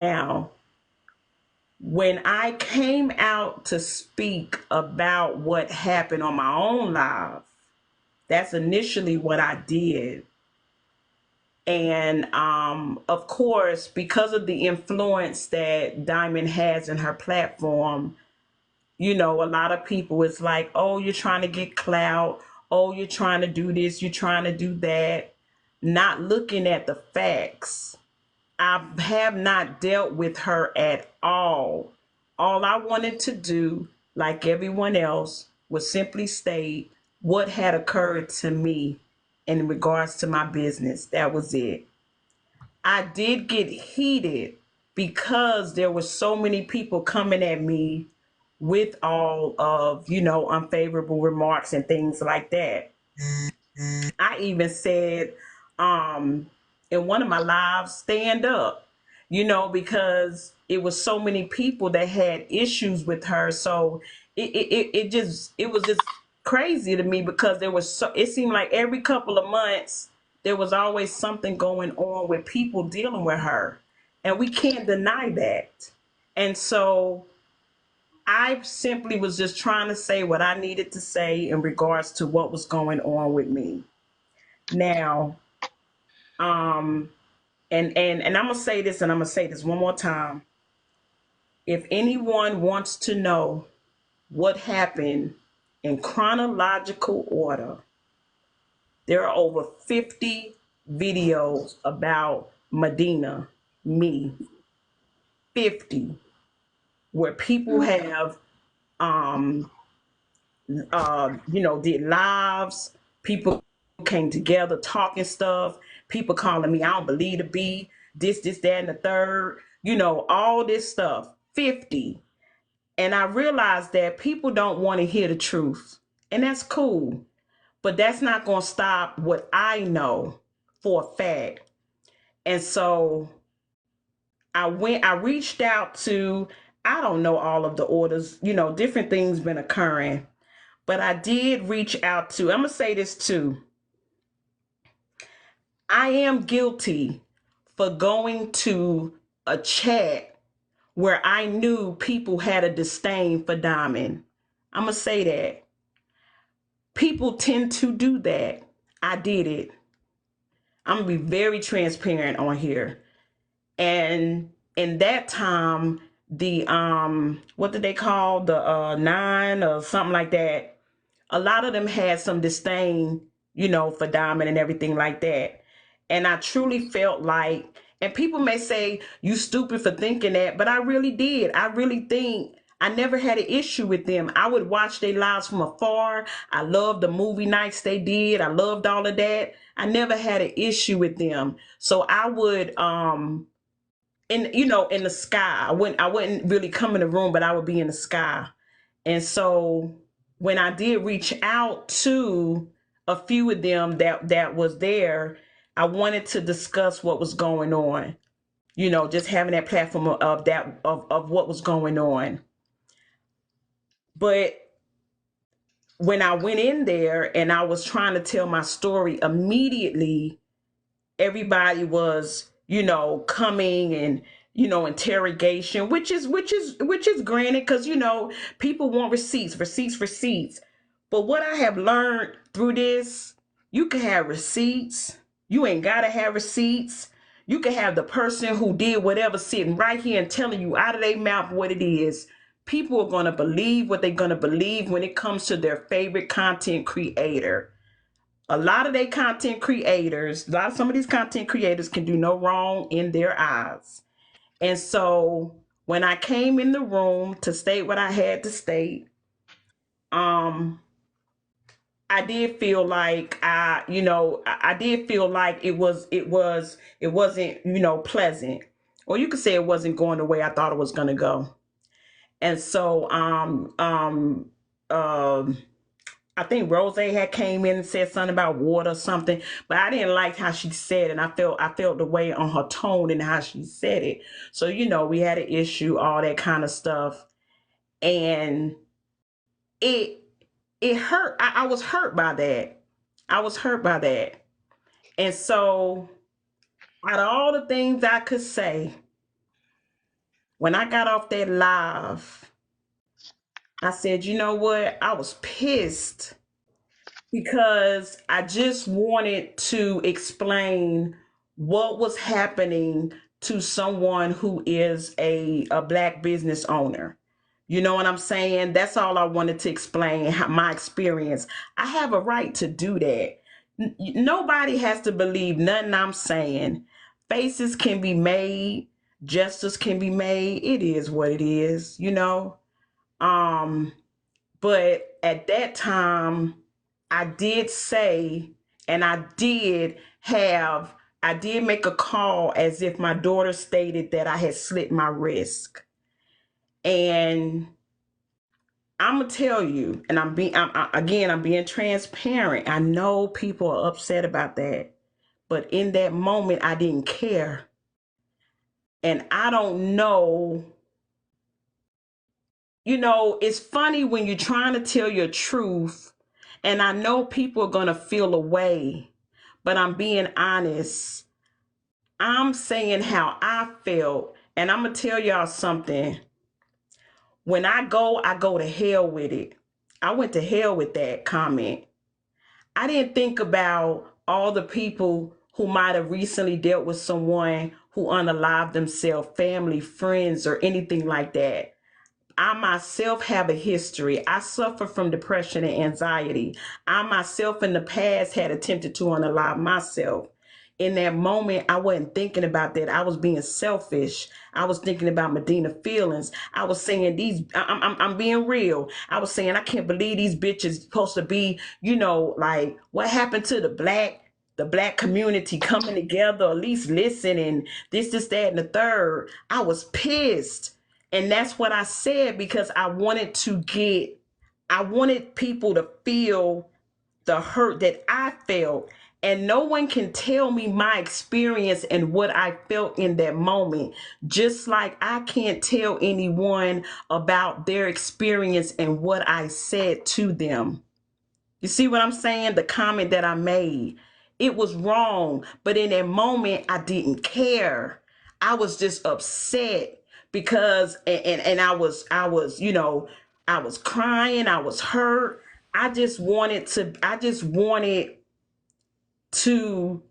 Now, when I came out to speak about what happened on my own life, that's initially what I did. And of course, because of the influence that Diamond has in her platform, a lot of people is like, oh, you're trying to get clout. Oh, you're trying to do this. You're trying to do that. Not looking at the facts. I have not dealt with her at all. All I wanted to do, like everyone else, was simply state what had occurred to me in regards to my business. That was it. I did get heated because there were so many people coming at me with all of, unfavorable remarks and things like that. I even said in one of my lives, stand up, because it was so many people that had issues with her. So it was just crazy to me because it seemed like every couple of months there was always something going on with people dealing with her. And we can't deny that. And so I simply was just trying to say what I needed to say in regards to what was going on with me. Now, um, and I'm gonna say this, and I'm gonna say this one more time. If anyone wants to know what happened in chronological order, there are over 50 videos about Medina, me, 50, where people have um did lives. People came together talking stuff. People calling me, I don't believe the B, this, that, and the third, all this stuff. 50. And I realized that people don't want to hear the truth. And that's cool. But that's not going to stop what I know for a fact. And so I reached out to, I don't know all of the orders, different things been occurring. But I did reach out to, I'm going to say this too. I am guilty for going to a chat where I knew people had a disdain for Diamond. I'm going to say that. People tend to do that. I did it. I'm going to be very transparent on here. And in that time, the what did they call the nine or something like that? A lot of them had some disdain, for Diamond and everything like that. And I truly felt like, and people may say you stupid for thinking that, but I really did. I really think I never had an issue with them. I would watch their lives from afar. I loved the movie nights they did. I loved all of that. I never had an issue with them. So I would in the sky. I wouldn't really come in the room, but I would be in the sky. And so when I did reach out to a few of them that was there, I wanted to discuss what was going on. Just having that platform of what was going on. But when I went in there and I was trying to tell my story, immediately everybody was, coming and interrogation, which is granted, because people want receipts. But what I have learned through this, you can have receipts, you ain't gotta have receipts. You can have the person who did whatever sitting right here and telling you out of their mouth what it is. People are going to believe what they're going to believe when it comes to their favorite content creator. A lot of some of these content creators can do no wrong in their eyes. And so when I came in the room to state what I had to state, um, I did feel like I did feel like it wasn't, pleasant. Or you could say it wasn't going the way I thought it was gonna go. And so um I think Rose had came in and said something about water or something, but I didn't like how she said it. And I felt the way on her tone and how she said it. So, we had an issue, all that kind of stuff. And it it hurt. I was hurt by that. I was hurt by that. And so out of all the things I could say, When I got off that live, I said, you know what? I was pissed because I just wanted to explain what was happening to someone who is a black business owner. You know what I'm saying? That's all I wanted to explain, my experience. I have a right to do that. Nobody has to believe nothing I'm saying. Faces can be made, gestures can be made. It is what it is, you know. Um, but at that time, I did say, and I did make a call as if my daughter stated that I had slit my wrist. And I'm gonna tell you, and I'm being transparent. I know people are upset about that, but in that moment, I didn't care. And I don't know, you know, it's funny when you're trying to tell your truth, and I know people are gonna feel away, but I'm being honest. I'm saying how I felt, and I'm gonna tell y'all something. When I go to hell with it. I went to hell with that comment. I didn't think about all the people who might have recently dealt with someone who unalived themselves, family, friends, or anything like that. I myself have a history. I suffer from depression and anxiety. I myself in the past had attempted to unalive myself. In that moment, I wasn't thinking about that. I was being selfish. I was thinking about Medina feelings. I was saying I'm being real. I was saying, I can't believe these bitches supposed to be, you know, like what happened to the black community coming together, at least listen and this, that, and the third. I was pissed. And that's what I said because I wanted people to feel the hurt that I felt. And no one can tell me my experience and what I felt in that moment. Just like I can't tell anyone about their experience and what I said to them. You see what I'm saying? The comment that I made, it was wrong. But in that moment, I didn't care. I was just upset because, and I was, you know, I was crying. I was hurt. I just wanted to,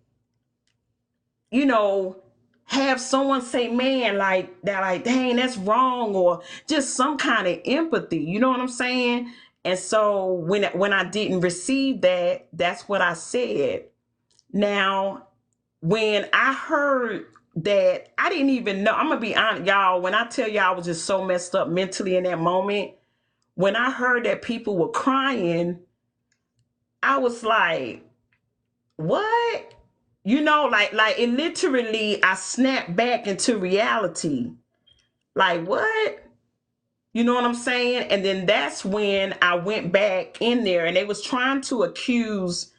you know, have someone say, man, like that, like, dang, that's wrong, or just some kind of empathy. You know what I'm saying? And so when I didn't receive that, that's what I said. Now, when I heard that, I didn't even know. I'm gonna be honest, y'all. When I tell y'all I was just so messed up mentally in that moment, when I heard that people were crying, I was like, what? You know, like it literally, I snapped back into reality. Like, what? You know what I'm saying? And then that's when I went back in there and they was trying to accuse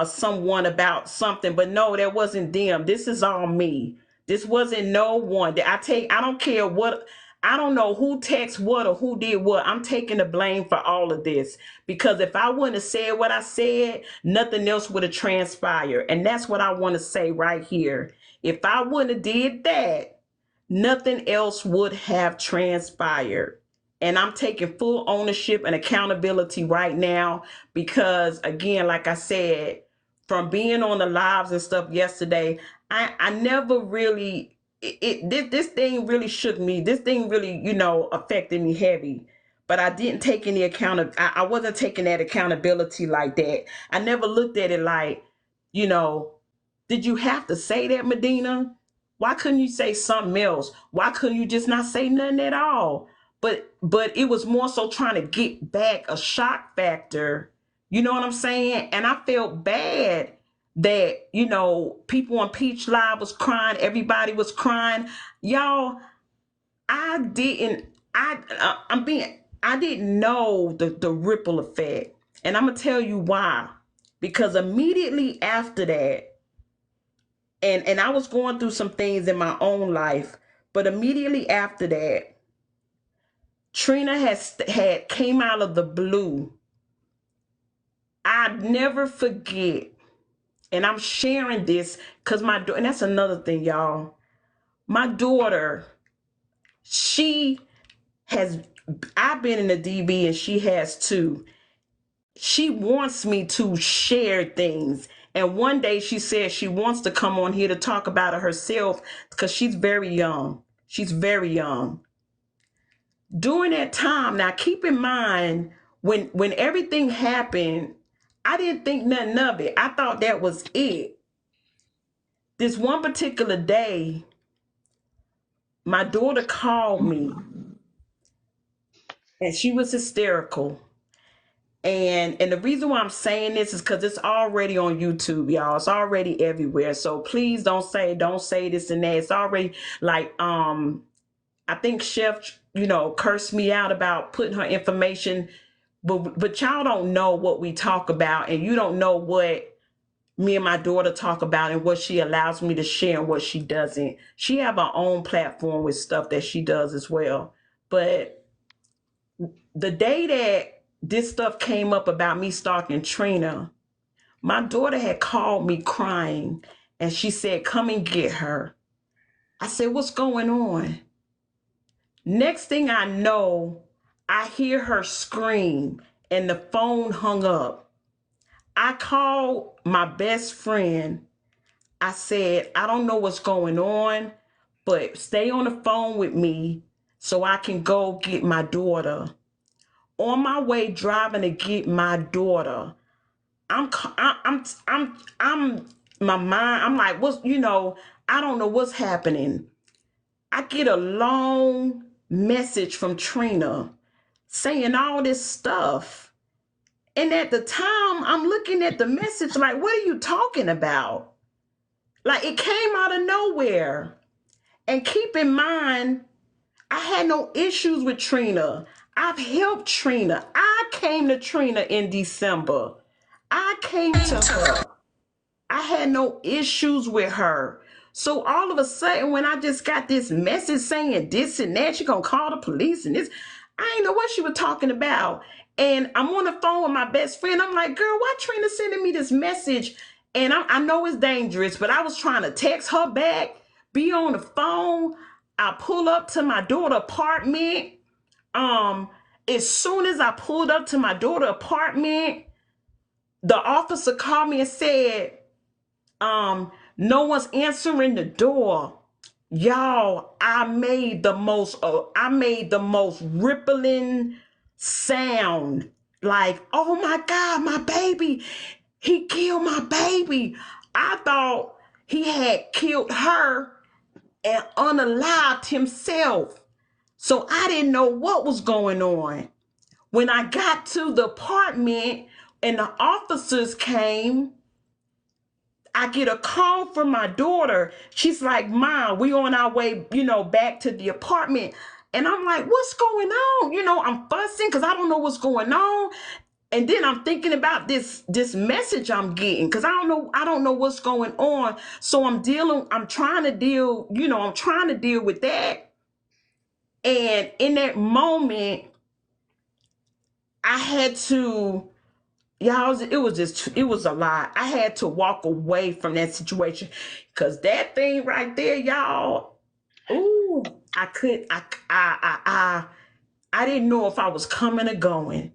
someone about something, but no, that wasn't them. This is all me. This wasn't no one. I don't care what, I don't know who texted what or who did what. I'm taking the blame for all of this because if I wouldn't have said what I said, nothing else would have transpired. And that's what I want to say right here. If I wouldn't have did that, nothing else would have transpired. And I'm taking full ownership and accountability right now because, again, like I said, from being on the lives and stuff yesterday, I never really, this thing really shook me. This thing really, you know, affected me heavy. But I didn't take any I wasn't taking that accountability like that. I never looked at it like, you know, did you have to say that, Medina? Why couldn't you say something else? Why couldn't you just not say nothing at all? But it was more so trying to get back a shock factor. You know what I'm saying? And I felt bad that, you know, people on Peach Live was crying, everybody was crying. Y'all, I didn't I didn't know the ripple effect. And I'm gonna tell you why. Because immediately after that, and I was going through some things in my own life, but immediately after that, Trina had came out of the blue. I'd never forget, and I'm sharing this because and that's another thing, y'all. My daughter, she has, I've been in the DV and she has too. She wants me to share things. And one day she said she wants to come on here to talk about it herself because she's very young. She's very young. During that time, now keep in mind, when everything happened, I didn't think nothing of it. I thought that was it. This one particular day, my daughter called me and she was hysterical. And the reason why I'm saying this is because it's already on YouTube, y'all. It's already everywhere. So please don't say this and that. It's already like I think Chef, cursed me out about putting her information, but y'all don't know what we talk about, and you don't know what me and my daughter talk about and what she allows me to share and what she doesn't. She have her own platform with stuff that she does as well. But the day that this stuff came up about me stalking Trina, my daughter had called me crying and she said, come and get her. I said, what's going on? Next thing I know, I hear her scream and the phone hung up. I called my best friend. I said, I don't know what's going on, but stay on the phone with me so I can go get my daughter. On my way driving to get my daughter, I'm my mind, I'm like, I don't know what's happening. I get a long message from Trina saying all this stuff. And at the time, I'm looking at the message like, what are you talking about? Like, it came out of nowhere. And keep in mind, I had no issues with Trina. I've helped Trina. I came to Trina in December. I came to her. I had no issues with her. So all of a sudden, when I just got this message saying this and that, she gonna call the police and this, I ain't know what she was talking about. And I'm on the phone with my best friend. I'm like, girl, why Trina sending me this message? And I know it's dangerous, but I was trying to text her back, be on the phone. I pull up to my daughter's apartment. As soon as I pulled up to my daughter's apartment, the officer called me and said, no one's answering the door. Y'all, I made the most rippling sound. Like, oh my God, my baby. He killed my baby. I thought he had killed her and unalived himself. So I didn't know what was going on. When I got to the apartment and the officers came, I get a call from my daughter. She's like, Mom, we on our way, back to the apartment. And I'm like, what's going on? I'm fussing because I don't know what's going on. And then I'm thinking about this message I'm getting because I don't know what's going on. So I'm trying to deal with that. And in that moment, I had to, y'all, it was a lot. I had to walk away from that situation because that thing right there, y'all, ooh, I didn't know if I was coming or going.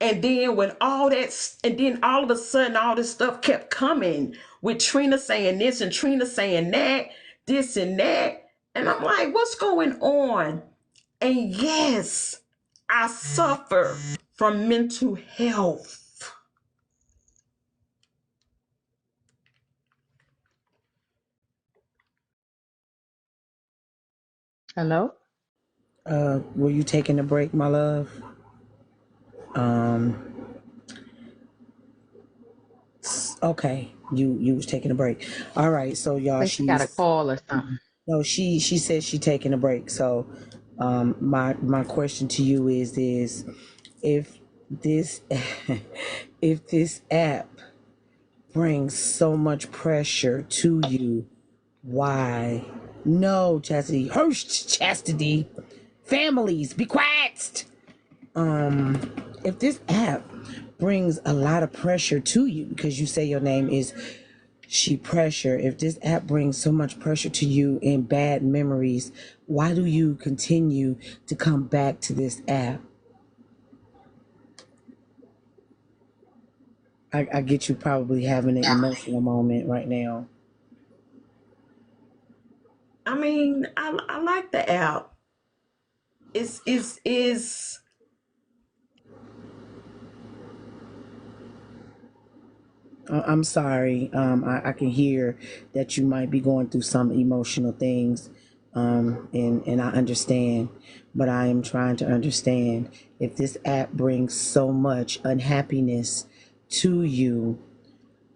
And then all of a sudden, all this stuff kept coming with Trina saying this and Trina saying that, this and that. And I'm like, what's going on? And yes, I suffer from mental health. Hello? Were you taking a break, my love? Um, okay, you was taking a break. All right, so I y'all, think she got a she's call or something. no, she said she taking a break. So, my question to you is if this if this app brings so much pressure to you, why? No, Chastity, Chastity, families, be quiet. If this app brings a lot of pressure to you because you say your name is She Pressure, if this app brings so much pressure to you and bad memories, Why do you continue to come back to this app? I get you probably having an emotional moment right now. I mean, I like the app. It's I'm sorry. I can hear that you might be going through some emotional things, and I understand. But I am trying to understand if this app brings so much unhappiness to you,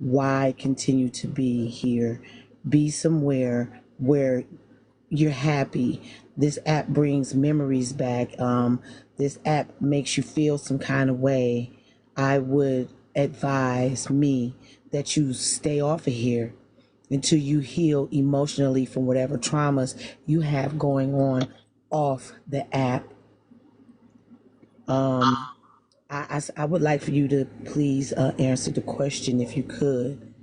why continue to be here? Be somewhere where you're happy. This app brings memories back. This app makes you feel some kind of way. I would advise me that you stay off of here until you heal emotionally from whatever traumas you have going on off the app. Um, I would like for you to please answer the question if you could.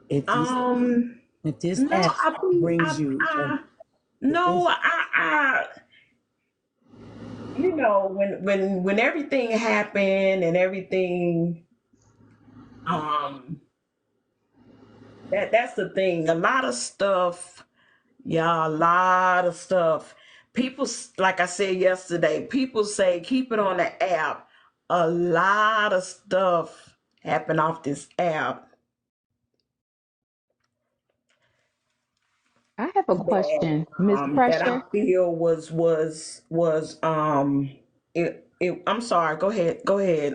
If this um if this no, app I think brings you if no, this when everything happened and everything, um that's the thing. A lot of stuff, yeah, a lot of stuff. People, like I said yesterday, people say keep it on the app. A lot of stuff happened off this app I have a that question, Miss that I Pressure. feel was it. I'm sorry. Go ahead.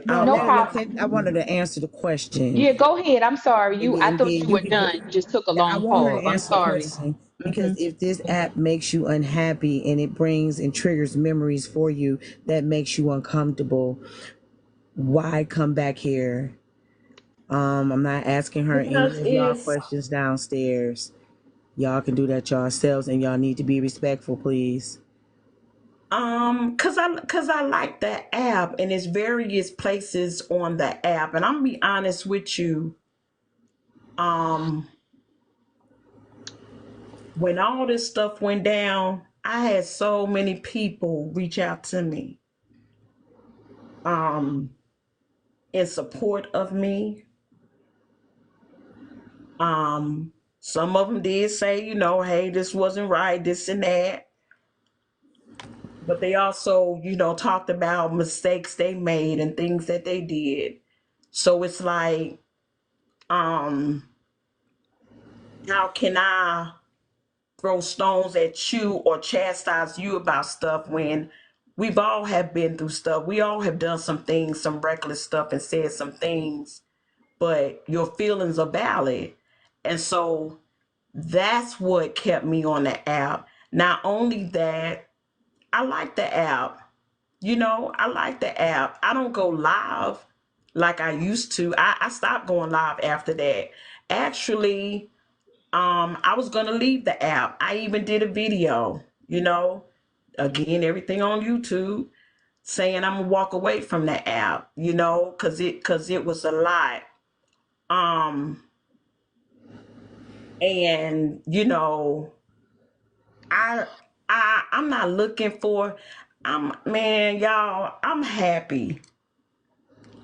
no, No problem. I wanted to answer the question. Yeah, go ahead. I'm sorry. And, I and thought then you you were can done. go. You just took a I long want her pause. to I'm answer the sorry. question Hmm. because if this app makes you unhappy and it brings and triggers memories for you that makes you uncomfortable, why come back here? I'm not asking her Because any of y'all it's questions downstairs. Y'all can do that yourselves, and y'all need to be respectful, please. cause I like the app and it's various places on the app, and I'm gonna be honest with you. Um, when all this stuff went down, I had so many people reach out to me, um, in support of me. Some of them did say, hey, this wasn't right, this and that. But they also, talked about mistakes they made and things that they did. So it's like, um, how can I throw stones at you or chastise you about stuff when we've all have been through stuff. We all have done some things, some reckless stuff and said some things, but your feelings are valid. And so that's what kept me on the app. Not only that, I like the app. I like the app. I don't go live like I used to. I stopped going live after that. Actually, I was gonna leave the app. I even did a video, again, everything on YouTube, saying I'm gonna walk away from the app, cause it was a lot. Um, and I I'm not looking for. Man, y'all, I'm happy.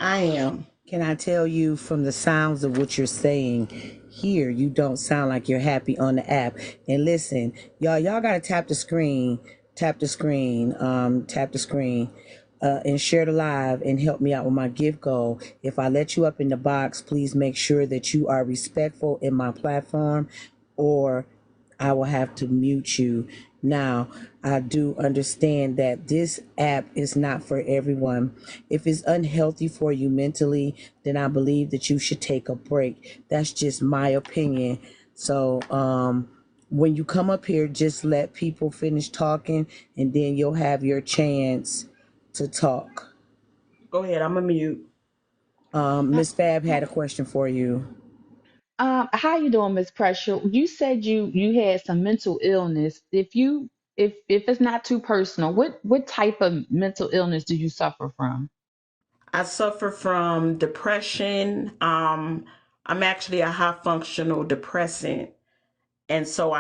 I am. Can I tell you from the sounds of what you're saying here, you don't sound like you're happy on the app. And listen, y'all gotta tap the screen, and share the live and help me out with my gift goal. If I let you up in the box, please make sure that you are respectful in my platform, or I will have to mute you. Now, I do understand that this app is not for everyone. If it's unhealthy for you mentally, then I believe that you should take a break. That's just my opinion. So, when you come up here, just let people finish talking and then you'll have your chance to talk. Go ahead. I'm a mute. Uh, Miss Fab had a question for you. how you doing, Miss Pressure? You said you had some mental illness. If it's not too personal, what type of mental illness do you suffer from? I suffer from depression. I'm actually a high functional depressant, and so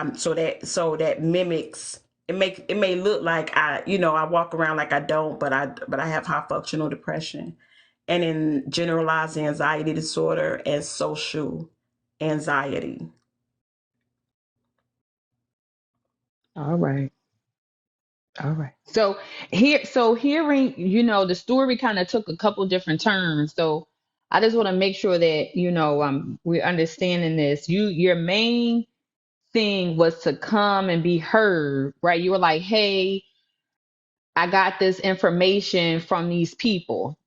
that mimics it may look like I walk around like I don't, but I have high functional depression and in generalized anxiety disorder and social anxiety. All right. All right. So hearing, the story kind of took a couple different turns. So I just want to make sure that, we're understanding this. Your main thing was to come and be heard, right? You were like, hey, I got this information from these people,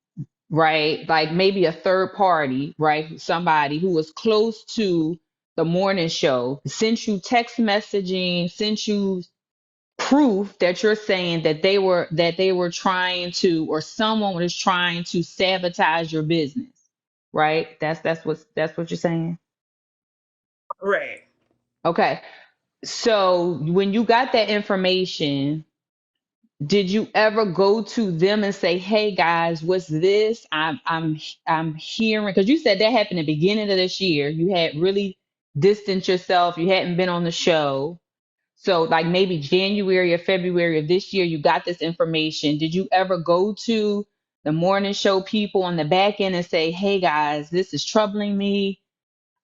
right? Like maybe a third party, right? Somebody who was close to the morning show, sent you text messaging, sent you proof that you're saying that they were trying to, or someone was trying to sabotage your business, right? That's what you're saying. Correct. Okay. So when you got that information, did you ever go to them and say, hey guys, what's this? I'm hearing, because you said that happened at the beginning of this year. You had really distanced yourself, you hadn't been on the show. So, like maybe January or February of this year, you got this information. Did you ever go to the morning show people on the back end and say, "Hey guys, this is troubling me.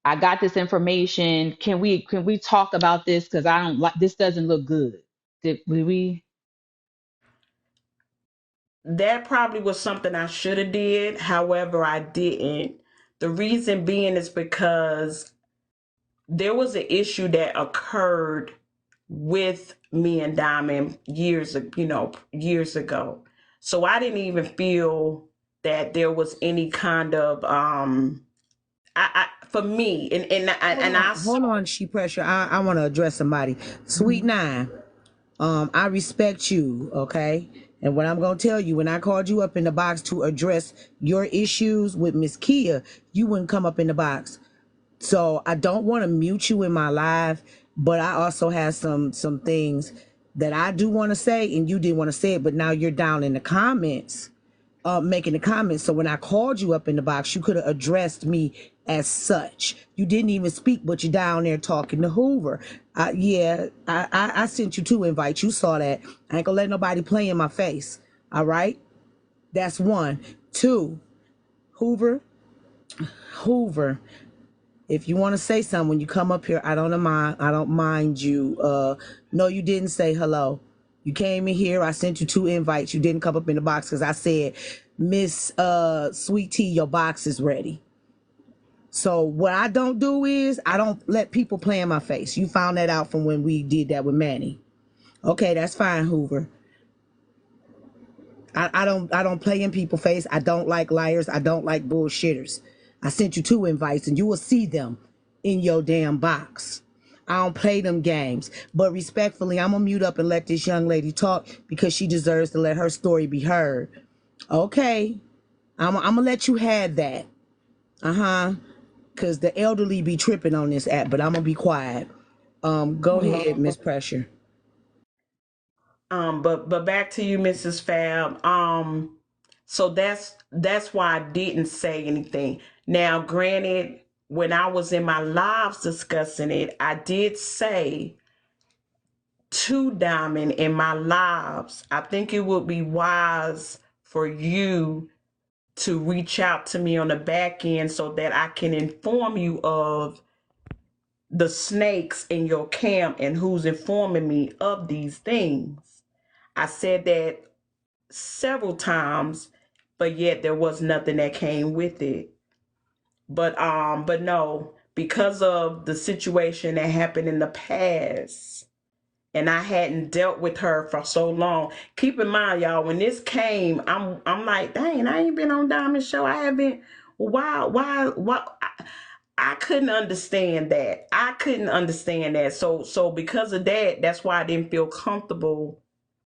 I got this information. Can we talk about this? Because I don't like this. Doesn't look good." Did we? That probably was something I should have did. However, I didn't. The reason being is because there was an issue that occurred with me and Diamond years ago. So I didn't even feel that there was any kind of for me and I Hold on, She Pressure. I want to address somebody. Sweet Nine. I respect you, okay? And what I'm gonna tell you, when I called you up in the box to address your issues with Miss Kia, you wouldn't come up in the box. So I don't want to mute you in my live, but I also have some things that I do want to say, and you didn't want to say it, but now you're down in the comments, making the comments. So when I called you up in the box, you could have addressed me as such. You didn't even speak, but you're down there talking to Hoover. Yeah, I sent you 2 invites. You saw that. I ain't gonna let nobody play in my face. All right, that's one. Two, Hoover. Hoover. If you want to say something when you come up here, I don't mind. I don't mind you. No, you didn't say hello. You came in here. I sent you 2 invites. You didn't come up in the box because I said, Miss Sweet Tea, your box is ready. So what I don't do is I don't let people play in my face. You found that out from when we did that with Manny. Okay, that's fine, Hoover. I don't play in people's face. I don't like liars. I don't like bullshitters. I sent you 2 invites and you will see them in your damn box. I don't play them games. But respectfully, I'm gonna mute up and let this young lady talk because she deserves to let her story be heard. Okay. I'm gonna let you have that. Uh-huh. Cause the elderly be tripping on this app, but I'm gonna be quiet. Go ahead, Miss Pressure. But back to you, Mrs. Fab. So that's why I didn't say anything. Now, granted, when I was in my lives discussing it, I did say to Diamond in my lives, I think it would be wise for you to reach out to me on the back end so that I can inform you of the snakes in your camp and who's informing me of these things. I said that several times, but yet there was nothing that came with it. But no, because of the situation that happened in the past, and I hadn't dealt with her for so long. Keep in mind, y'all, when this came, I'm like, dang, I ain't been on Diamond Show. I haven't. Why? I couldn't understand that. I couldn't understand that. So because of that, that's why I didn't feel comfortable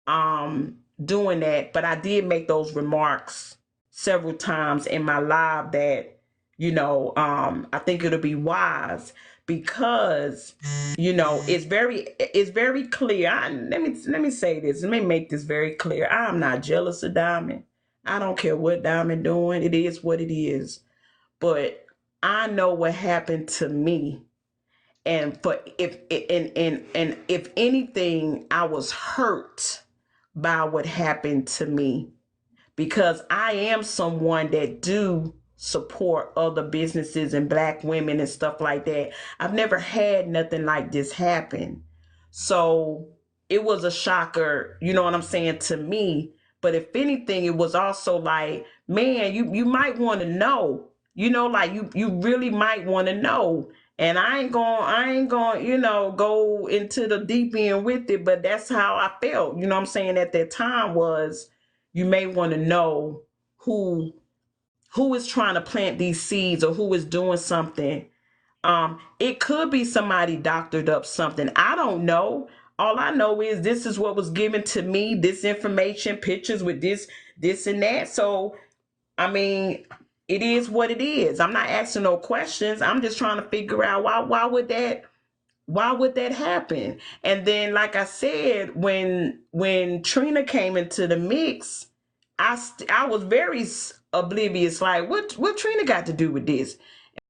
doing that. But I did make those remarks several times in my live that, I think it'll be wise because, it's very clear. Let me say this. Let me make this very clear. I'm not jealous of Diamond. I don't care what Diamond doing. It is what it is. But I know what happened to me. And for if and if anything, I was hurt by what happened to me, because I am someone that do support other businesses and Black women and stuff like that. I've never had nothing like this happen. So it was a shocker, you know what I'm saying, to me. But if anything, it was also like, man, you might want to know, like you really might want to know. And I ain't going, go into the deep end with it, but that's how I felt, you know what I'm saying, at that time. Was you may want to know who is trying to plant these seeds, or who is doing something. It could be somebody doctored up something. I don't know. All I know is this is what was given to me, this information, pictures with this and that. So, I mean, it is what it is. I'm not asking no questions. I'm just trying to figure out why would that happen? And then, like I said, when Trina came into the mix, I was very oblivious. Like, what Trina got to do with this?